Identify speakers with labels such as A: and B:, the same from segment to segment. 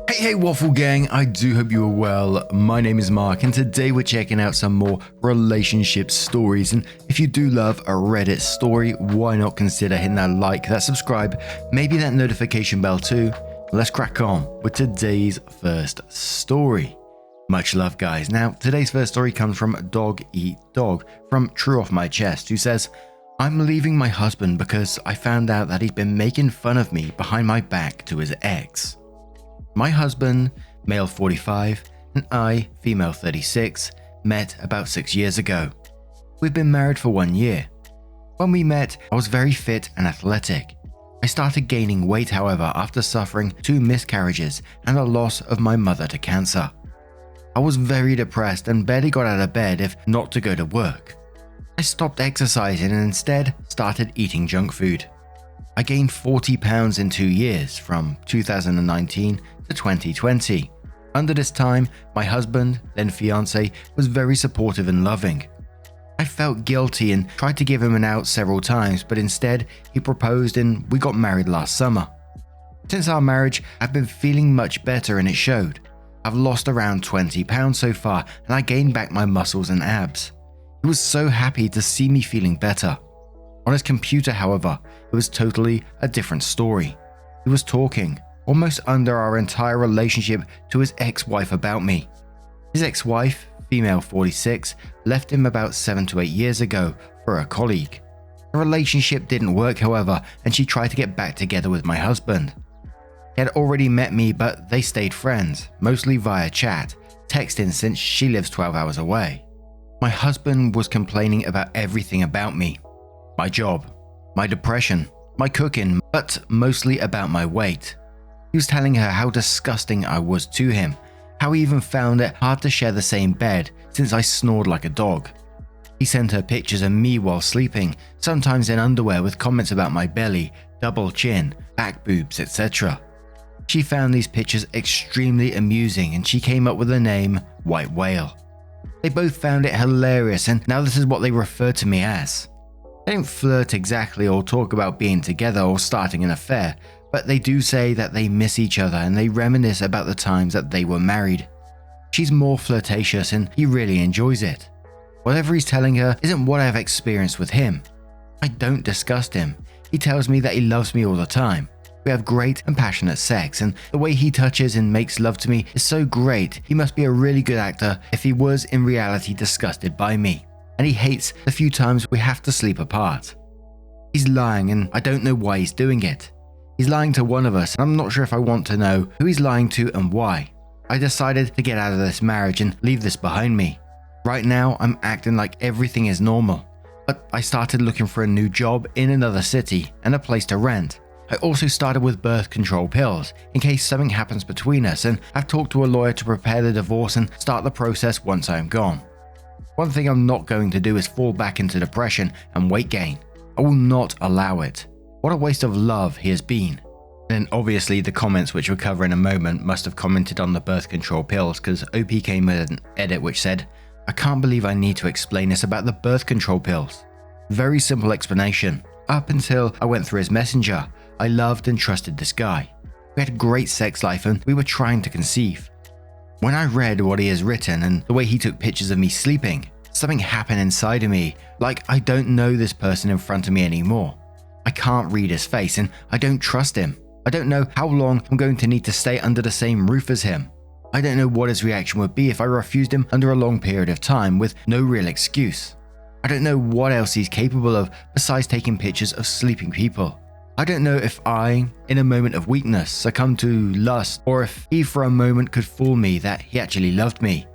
A: Hey Waffle Gang, I do hope you are well. My name is Mark and today we're checking out some more relationship stories, and if you do love a Reddit story, why not consider hitting that like, that subscribe, maybe that notification bell too. Let's crack on with today's first story. Much love guys. Now today's first story comes from Dog Eat Dog from True Off My Chest, who says, I'm leaving my husband because I found out that he's been making fun of me behind my back to his ex. My husband, male 45, and I, female 36, met about 6 years ago. We've been married for 1 year. When we met, I was very fit and athletic. I started gaining weight, however, after suffering 2 miscarriages and a loss of my mother to cancer. I was very depressed and barely got out of bed if not to go to work. I stopped exercising and instead started eating junk food. I gained 40 pounds in 2 years, from 2019 to 2020. Under this time, my husband, then fiance, was very supportive and loving. I felt guilty and tried to give him an out several times, but instead he proposed and we got married last summer. Since our marriage, I've been feeling much better and it showed. I've lost around 20 pounds so far and I gained back my muscles and abs. He was so happy to see me feeling better. On his computer, however, it was totally a different story. He was talking, almost under our entire relationship, to his ex-wife about me. His ex-wife, female 46, left him about 7 to 8 years ago for a colleague. The relationship didn't work, however, and she tried to get back together with my husband. He had already met me, but they stayed friends, mostly via chat, texting since she lives 12 hours away. My husband was complaining about everything about me. My job, my depression, my cooking, but mostly about my weight. He was telling her how disgusting I was to him, how he even found it hard to share the same bed since I snored like a dog. He sent her pictures of me while sleeping, sometimes in underwear, with comments about my belly, double chin, back boobs, etc. She found these pictures extremely amusing and she came up with the name White Whale. They both found it hilarious and now this is what they refer to me as. They don't flirt exactly or talk about being together or starting an affair, but they do say that they miss each other and they reminisce about the times that they were married. She's more flirtatious and he really enjoys it. Whatever he's telling her isn't what I've experienced with him. I don't disgust him. He tells me that he loves me all the time. We have great and passionate sex, and the way he touches and makes love to me is so great. He must be a really good actor if he was in reality disgusted by me. And he hates the few times we have to sleep apart. He's lying and I don't know why he's doing it. He's lying to one of us and I'm not sure if I want to know who he's lying to and why. I decided to get out of this marriage and leave this behind me. Right now I'm acting like everything is normal, but I started looking for a new job in another city and a place to rent. I also started with birth control pills in case something happens between us, and I've talked to a lawyer to prepare the divorce and start the process once I am gone. One thing I'm not going to do is fall back into depression and weight gain. I will not allow it. What a waste of love he has been. And obviously the comments, which we'll cover in a moment, must have commented on the birth control pills, because OP came with an edit which said, I can't believe I need to explain this about the birth control pills. Very simple explanation. Up until I went through his messenger, I loved and trusted this guy. We had a great sex life and we were trying to conceive. When I read what he has written and the way he took pictures of me sleeping, something happened inside of me, like I don't know this person in front of me anymore. I can't read his face and I don't trust him. I don't know how long I'm going to need to stay under the same roof as him. I don't know what his reaction would be if I refused him under a long period of time with no real excuse. I don't know what else he's capable of besides taking pictures of sleeping people. I don't know if I, in a moment of weakness, succumbed to lust, or if he for a moment could fool me that he actually loved me.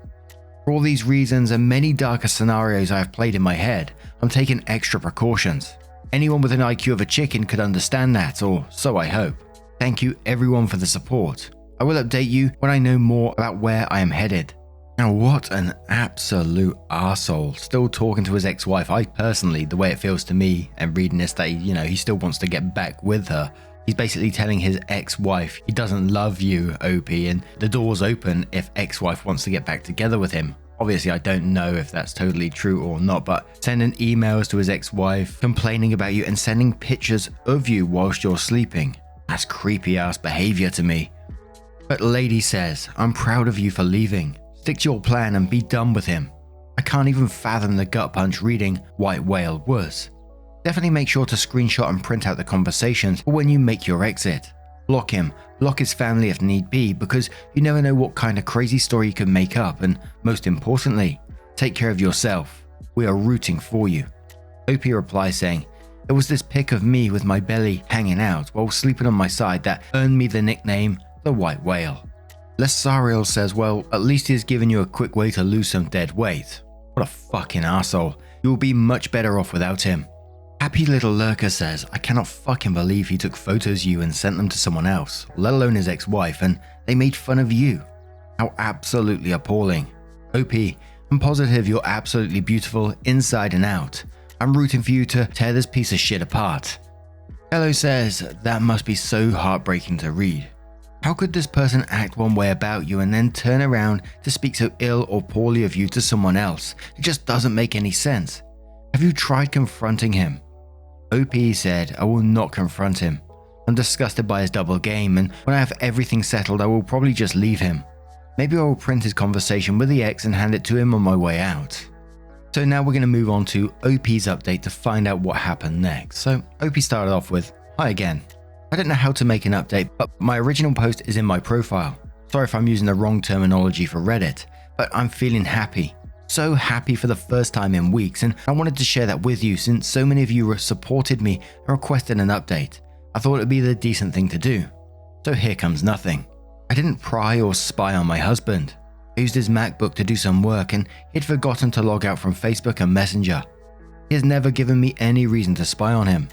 A: For all these reasons and many darker scenarios I have played in my head, I'm taking extra precautions. Anyone with an IQ of a chicken could understand that, or so I hope. Thank you everyone for the support. I will update you when I know more about where I am headed. Now what an absolute arsehole, still talking to his ex-wife. I personally, the way it feels to me and reading this, that he still wants to get back with her. He's basically telling his ex-wife he doesn't love you, OP, and the door's open if ex-wife wants to get back together with him. Obviously, I don't know if that's totally true or not, but sending emails to his ex-wife, complaining about you and sending pictures of you whilst you're sleeping. That's creepy ass behavior to me. But Lady says, I'm proud of you for leaving. Stick to your plan and be done with him. I can't even fathom the gut punch reading White Whale was. Definitely make sure to screenshot and print out the conversations for when you make your exit. Block him, block his family if need be, because you never know what kind of crazy story you can make up, and most importantly, take care of yourself. We are rooting for you. OP replies saying, it was this pic of me with my belly hanging out while sleeping on my side that earned me the nickname the White Whale. Lesariel says, well, at least he's given you a quick way to lose some dead weight. What a fucking asshole. You will be much better off without him. Happy Little Lurker says, I cannot fucking believe he took photos of you and sent them to someone else, let alone his ex-wife, and they made fun of you. How absolutely appalling. OP, I'm positive you're absolutely beautiful inside and out. I'm rooting for you to tear this piece of shit apart. Hello says, that must be so heartbreaking to read. How could this person act one way about you and then turn around to speak so ill or poorly of you to someone else? It just doesn't make any sense. Have you tried confronting him? OP said, I will not confront him. I'm disgusted by his double game, and when I have everything settled I will probably just leave him. Maybe I will print his conversation with the ex and hand it to him on my way out. So now we're going to move on to OP's update to find out what happened next. So OP started off with, hi again. I don't know how to make an update, but my original post is in my profile. Sorry if I'm using the wrong terminology for Reddit, but I'm feeling happy. So happy for the first time in weeks, and I wanted to share that with you since so many of you supported me and requested an update. I thought it would be the decent thing to do. So here comes nothing. I didn't pry or spy on my husband. I used his MacBook to do some work and he'd forgotten to log out from Facebook and Messenger. He has never given me any reason to spy on him.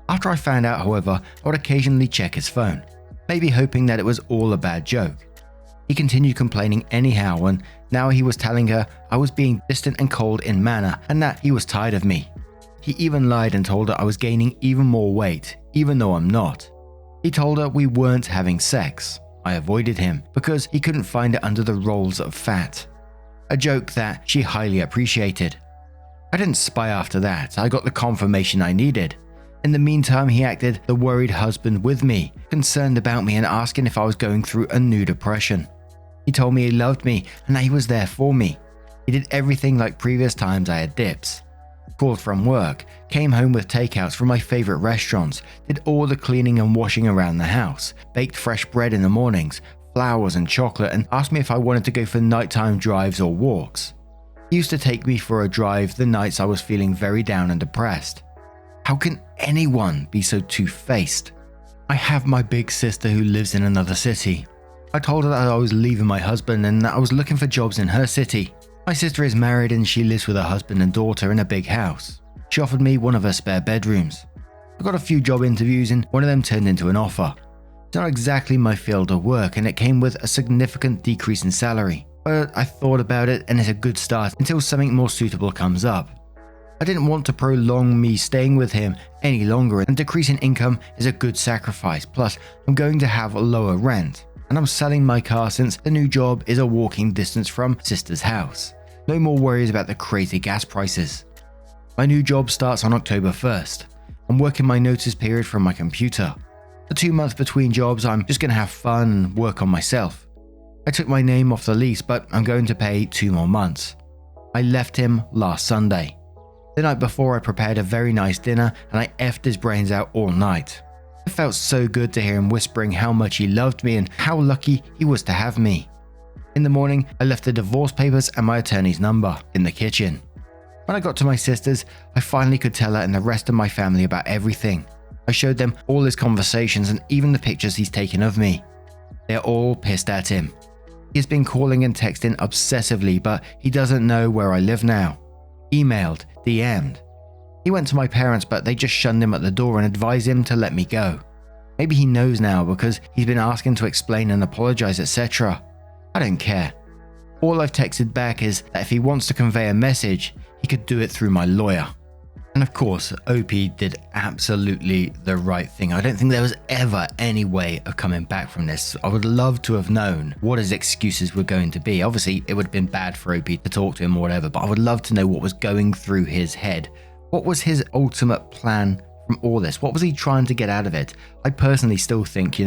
A: After I found out, however, I would occasionally check his phone, maybe hoping that it was all a bad joke. He continued complaining anyhow, and now he was telling her I was being distant and cold in manner and that he was tired of me. He even lied and told her I was gaining even more weight, even though I'm not. He told her we weren't having sex. I avoided him because he couldn't find it under the rolls of fat. A joke that she highly appreciated. I didn't spy after that, I got the confirmation I needed. In the meantime, he acted the worried husband with me, concerned about me and asking if I was going through a new depression. He told me he loved me and that he was there for me. He did everything like previous times I had dips. Called from work, came home with takeouts from my favorite restaurants, did all the cleaning and washing around the house, baked fresh bread in the mornings, flowers and chocolate, and asked me if I wanted to go for nighttime drives or walks. He used to take me for a drive the nights I was feeling very down and depressed. How can anyone be so two-faced? I have my big sister who lives in another city. I told her that I was leaving my husband and that I was looking for jobs in her city. My sister is married and she lives with her husband and daughter in a big house. She offered me one of her spare bedrooms. I got a few job interviews and one of them turned into an offer. It's not exactly my field of work and it came with a significant decrease in salary, but I thought about it and it's a good start until something more suitable comes up. I didn't want to prolong me staying with him any longer, and decreasing income is a good sacrifice, plus I'm going to have a lower rent, and I'm selling my car since the new job is a walking distance from sister's house. No more worries about the crazy gas prices. My new job starts on October 1st. I'm working my notice period from my computer. The 2 months between jobs, I'm just going to have fun and work on myself. I took my name off the lease, but I'm going to pay 2 more months. I left him last Sunday. The night before, I prepared a very nice dinner and I effed his brains out all night. It felt so good to hear him whispering how much he loved me and how lucky he was to have me. In the morning, I left the divorce papers and my attorney's number in the kitchen. When I got to my sister's, I finally could tell her and the rest of my family about everything. I showed them all his conversations and even the pictures he's taken of me. They're all pissed at him. He has been calling and texting obsessively, but he doesn't know where I live now. Emailed, DM'd. He went to my parents, but they just shunned him at the door and advised him to let me go. Maybe he knows now because he's been asking to explain and apologize, etc. I don't care. All I've texted back is that if he wants to convey a message, he could do it through my lawyer. And of course, OP did absolutely the right thing. I don't think there was ever any way of coming back from this. I would love to have known what his excuses were going to be. Obviously, it would have been bad for OP to talk to him or whatever, but I would love to know what was going through his head. What was his ultimate plan from all this? What was he trying to get out of it? I personally still think,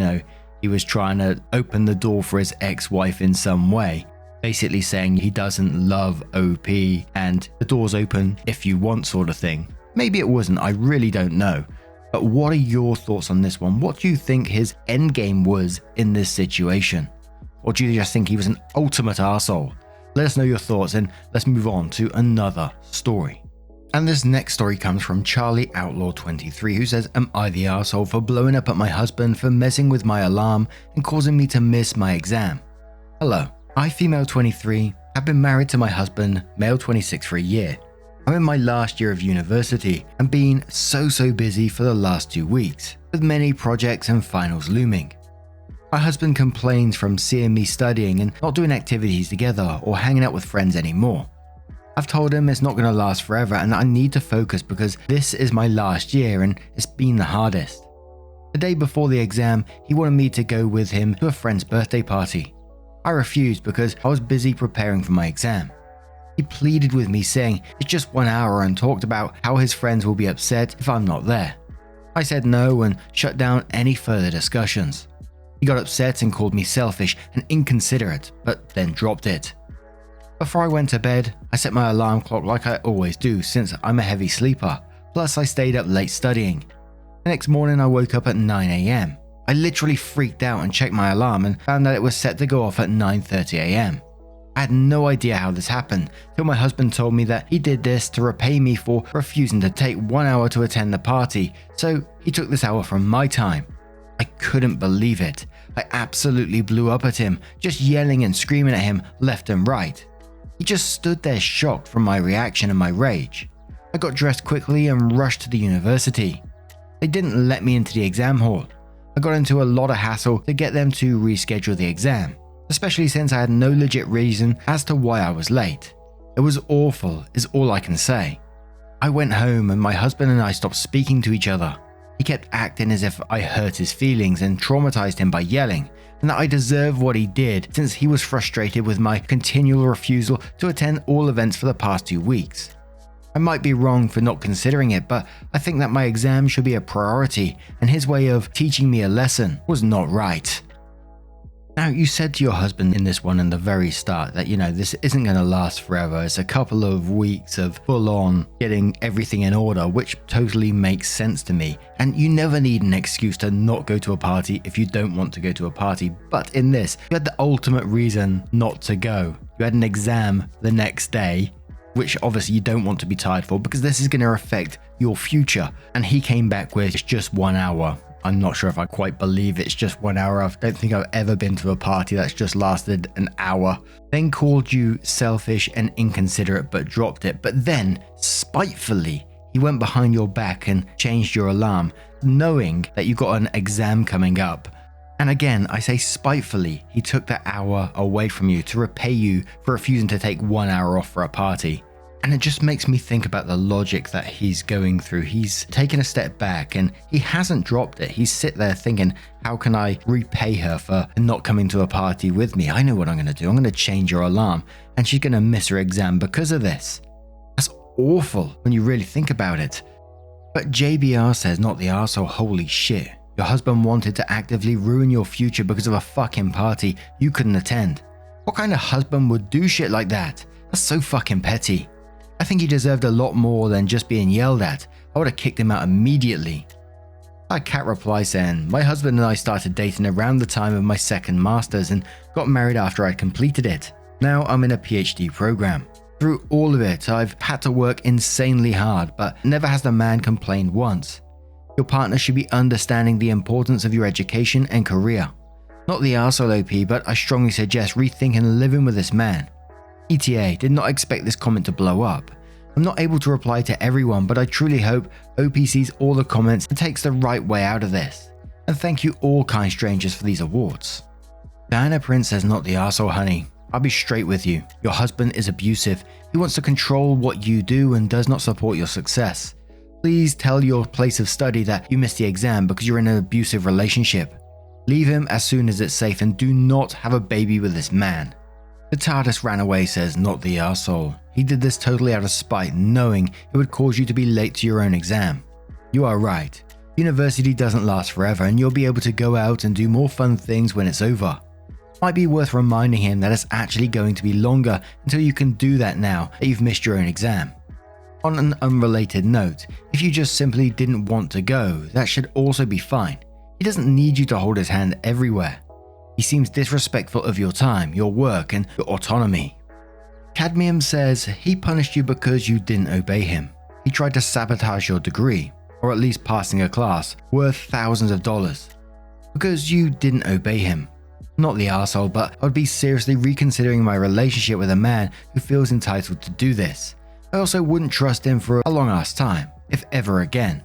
A: he was trying to open the door for his ex-wife in some way, basically saying he doesn't love OP and the door's open if you want sort of thing. Maybe it wasn't, I really don't know. But what are your thoughts on this one? What do you think his endgame was in this situation? Or do you just think he was an ultimate arsehole? Let us know your thoughts and let's move on to another story. And this next story comes from Charlie Outlaw 23, who says, am I the arsehole for blowing up at my husband for messing with my alarm and causing me to miss my exam? Hello, I, female 23, have been married to my husband, male 26, for a year. I'm in my last year of university and been so busy for the last 2 weeks, with many projects and finals looming. My husband complains from seeing me studying and not doing activities together or hanging out with friends anymore. I've told him it's not going to last forever and that I need to focus because this is my last year and it's been the hardest. The day before the exam, he wanted me to go with him to a friend's birthday party. I refused because I was busy preparing for my exam. He pleaded with me saying it's just 1 hour and talked about how his friends will be upset if I'm not there. I said no and shut down any further discussions. He got upset and called me selfish and inconsiderate, but then dropped it. Before I went to bed, I set my alarm clock like I always do since I'm a heavy sleeper, plus I stayed up late studying. The next morning I woke up at 9 AM. I literally freaked out and checked my alarm and found that it was set to go off at 9:30 AM. I had no idea how this happened till my husband told me that he did this to repay me for refusing to take 1 hour to attend the party, so he took this hour from my time. I couldn't believe it. I absolutely blew up at him, just yelling and screaming at him left and right. He just stood there shocked from my reaction and my rage. I got dressed quickly and rushed to the university. They didn't let me into the exam hall. I got into a lot of hassle to get them to reschedule the exam, especially since I had no legit reason as to why I was late. It was awful, is all I can say. I went home and my husband and I stopped speaking to each other. He kept acting as if I hurt his feelings and traumatized him by yelling, and that I deserve what he did since he was frustrated with my continual refusal to attend all events for the past 2 weeks. I might be wrong for not considering it, but I think that my exam should be a priority, and his way of teaching me a lesson was not right. Now, you said to your husband in this one in the very start that, this isn't going to last forever. It's a couple of weeks of full-on getting everything in order, which totally makes sense to me. And you never need an excuse to not go to a party if you don't want to go to a party. But in this, you had the ultimate reason not to go. You had an exam the next day, which obviously you don't want to be tired for because this is going to affect your future. And he came back with it's just 1 hour. I'm not sure if I quite believe it's just 1 hour. I don't think I've ever been to a party that's just lasted an hour. Then called you selfish and inconsiderate but dropped it. But then, spitefully, he went behind your back and changed your alarm, knowing that you got an exam coming up. And again, I say spitefully, he took that hour away from you to repay you for refusing to take 1 hour off for a party. And it just makes me think about the logic that he's going through. He's taken a step back and he hasn't dropped it. He's sit there thinking, how can I repay her for not coming to a party with me? I know what I'm going to do. I'm going to change her alarm and she's going to miss her exam because of this. That's awful when you really think about it. But JBR says, not the arsehole, holy shit. Your husband wanted to actively ruin your future because of a fucking party you couldn't attend. What kind of husband would do shit like that? That's so fucking petty. I think he deserved a lot more than just being yelled at. I would have kicked him out immediately. I had Cat reply saying, my husband and I started dating around the time of my second master's and got married after I'd completed it. Now I'm in a PhD program. Through all of it, I've had to work insanely hard, but never has the man complained once. Your partner should be understanding the importance of your education and career. Not the arsehole OP, but I strongly suggest rethinking living with this man. ETA did not expect this comment to blow up. I'm not able to reply to everyone, but I truly hope OP sees all the comments and takes the right way out of this. And thank you all kind strangers for these awards. Diana Prince says, not the arsehole, honey. I'll be straight with you. Your husband is abusive. He wants to control what you do and does not support your success. Please tell your place of study that you missed the exam because you're in an abusive relationship. Leave him as soon as it's safe and do not have a baby with this man. The TARDIS ran away says, not the arsehole. He did this totally out of spite, knowing it would cause you to be late to your own exam. You are right. University doesn't last forever and you'll be able to go out and do more fun things when it's over. Might be worth reminding him that it's actually going to be longer until you can do that now that you've missed your own exam. On an unrelated note, if you just simply didn't want to go, that should also be fine. He doesn't need you to hold his hand everywhere. He seems disrespectful of your time, your work, and your autonomy. Cadmium says he punished you because you didn't obey him. He tried to sabotage your degree, or at least passing a class worth thousands of dollars, because you didn't obey him. Not the arsehole, but I would be seriously reconsidering my relationship with a man who feels entitled to do this. I also wouldn't trust him for a long ass time, if ever again.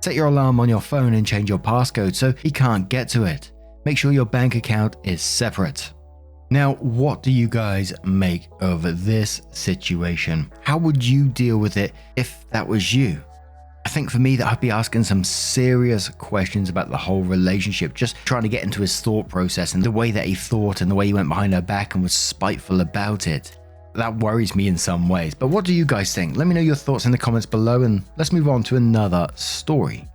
A: Set your alarm on your phone and change your passcode so he can't get to it. Make sure your bank account is separate. Now, what do you guys make of this situation? How would you deal with it if that was you? I think for me that I'd be asking some serious questions about the whole relationship, just trying to get into his thought process and the way that he thought and the way he went behind her back and was spiteful about it. That worries me in some ways, but what do you guys think? Let me know your thoughts in the comments below and let's move on to another story.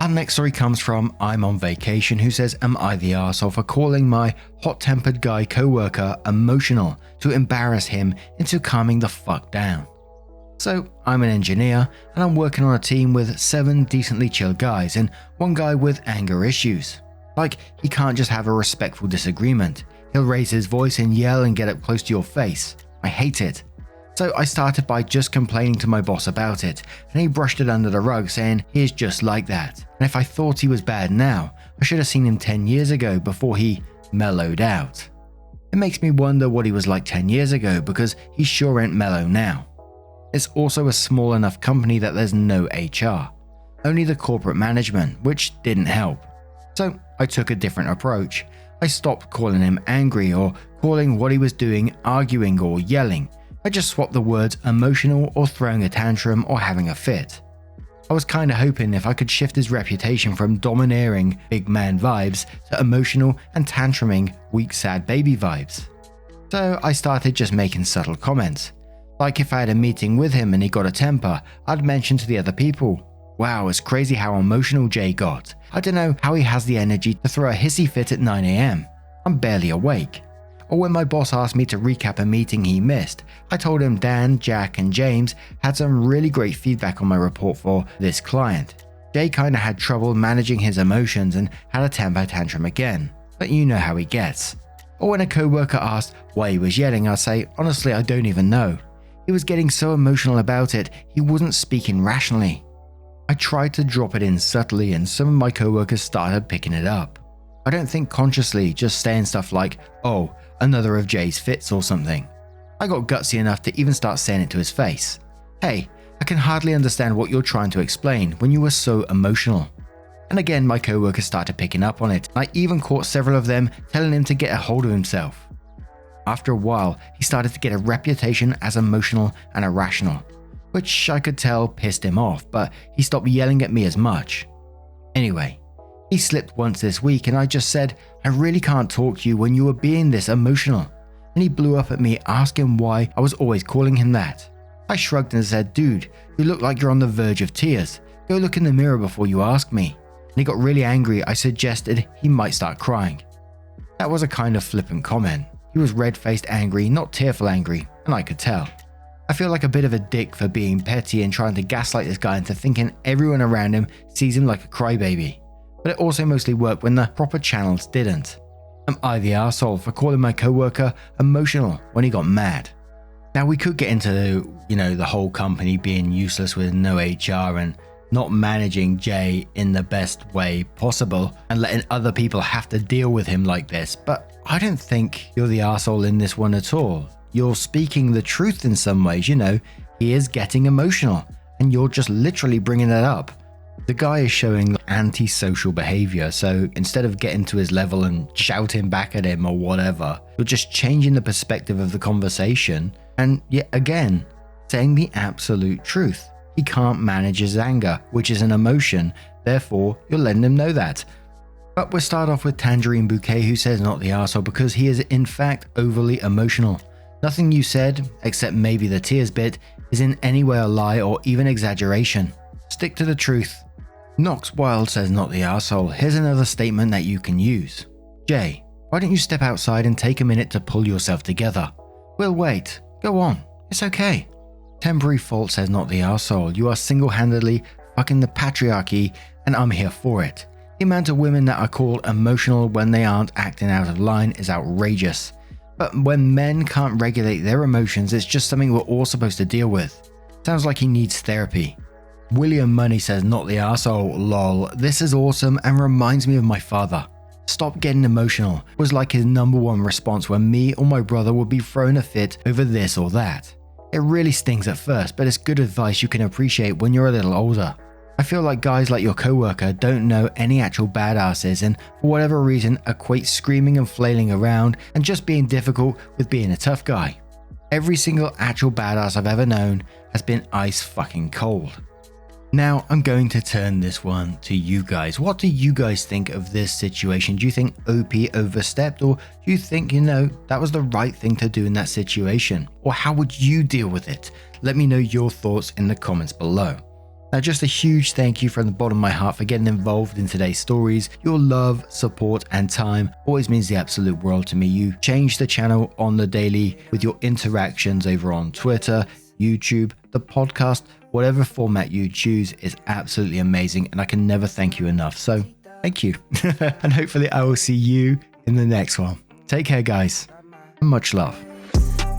A: Our next story comes from I'm on Vacation, who says, am I the arsehole for calling my hot-tempered guy co-worker emotional to embarrass him into calming the fuck down? So, I'm an engineer and I'm working on a team with 7 decently chill guys and 1 guy with anger issues. Like, he can't just have a respectful disagreement. He'll raise his voice and yell and get up close to your face. I hate it. So I started by just complaining to my boss about it, and he brushed it under the rug saying he is just like that. And if I thought he was bad now, I should have seen him 10 years ago before he mellowed out. It makes me wonder what he was like 10 years ago because he sure ain't mellow now. It's also a small enough company that there's no HR, only the corporate management, which didn't help. So I took a different approach. I stopped calling him angry or calling what he was doing arguing or yelling. I just swapped the words emotional or throwing a tantrum or having a fit. I was kinda hoping if I could shift his reputation from domineering big man vibes to emotional and tantruming weak sad baby vibes. So I started just making subtle comments. Like if I had a meeting with him and he got a temper, I'd mention to the other people, wow, it's crazy how emotional Jay got. I don't know how he has the energy to throw a hissy fit at 9 AM. I'm barely awake. Or when my boss asked me to recap a meeting he missed, I told him Dan, Jack, and James had some really great feedback on my report for this client. Jay kinda had trouble managing his emotions and had a temper tantrum again, but you know how he gets. Or when a coworker asked why he was yelling, I'd say, honestly, I don't even know. He was getting so emotional about it, he wasn't speaking rationally. I tried to drop it in subtly and some of my coworkers started picking it up. I don't think consciously, just saying stuff like, oh, another of Jay's fits or something. I got gutsy enough to even start saying it to his face. Hey, I can hardly understand what you're trying to explain when you were so emotional. And again, my coworkers started picking up on it. I even caught several of them telling him to get a hold of himself. After a while, he started to get a reputation as emotional and irrational, which I could tell pissed him off, but he stopped yelling at me as much. Anyway, he slipped once this week and I just said, I really can't talk to you when you were being this emotional. And he blew up at me asking why I was always calling him that. I shrugged and said, dude, you look like you're on the verge of tears. Go look in the mirror before you ask me. And he got really angry. I suggested he might start crying. That was a kind of flippant comment. He was red-faced angry, not tearful angry, and I could tell. I feel like a bit of a dick for being petty and trying to gaslight this guy into thinking everyone around him sees him like a crybaby. But it also mostly worked when the proper channels didn't. Am I the arsehole for calling my coworker emotional when he got mad? Now we could get into the whole company being useless with no HR and not managing Jay in the best way possible and letting other people have to deal with him like this, but I don't think you're the arsehole in this one at all. You're speaking the truth in some ways, he is getting emotional and you're just literally bringing it up. The guy is showing antisocial behavior, so instead of getting to his level and shouting back at him or whatever, you're just changing the perspective of the conversation and yet again, saying the absolute truth. He can't manage his anger, which is an emotion, therefore you're letting him know that. But we'll start off with Tangerine Bouquet, who says not the arsehole because he is in fact overly emotional. Nothing you said, except maybe the tears bit, is in any way a lie or even exaggeration. Stick to the truth. Knox Wild says not the arsehole. Here's another statement that you can use. Jay, why don't you step outside and take a minute to pull yourself together? We'll wait. Go on. It's okay. Temporary Fault says not the arsehole. You are single-handedly fucking the patriarchy and I'm here for it. The amount of women that are called emotional when they aren't acting out of line is outrageous. But when men can't regulate their emotions, it's just something we're all supposed to deal with. Sounds like he needs therapy. William Money says not the arsehole, lol. This is awesome and reminds me of my father. Stop getting emotional was like his #1 response when me or my brother would be throwing a fit over this or that. It really stings at first, but it's good advice you can appreciate when you're a little older. I feel like guys like your coworker don't know any actual badasses and for whatever reason equate screaming and flailing around and just being difficult with being a tough guy. Every single actual badass I've ever known has been ice fucking cold. Now I'm going to turn this one to you guys. What do you guys think of this situation? Do you think OP overstepped, or do you think, that was the right thing to do in that situation? Or how would you deal with it? Let me know your thoughts in the comments below. Now, just a huge thank you from the bottom of my heart for getting involved in today's stories. Your love, support, and time always means the absolute world to me. You change the channel on the daily with your interactions over on Twitter, YouTube, the podcast, whatever format you choose is absolutely amazing, and I can never thank you enough. So, thank you. And hopefully I will see you in the next one. Take care, guys. Much love.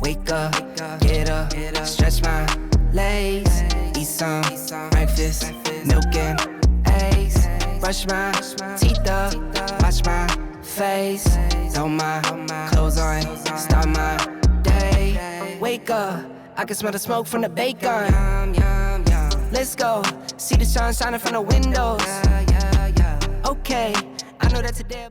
B: Wake up, get up, stretch my legs, eat some breakfast, milk and eggs, brush my teeth up, wash my face, throw my clothes on, start my day. Wake up, I can smell the smoke from the bacon. Let's go, see the sun shining from the windows. Okay, I know that today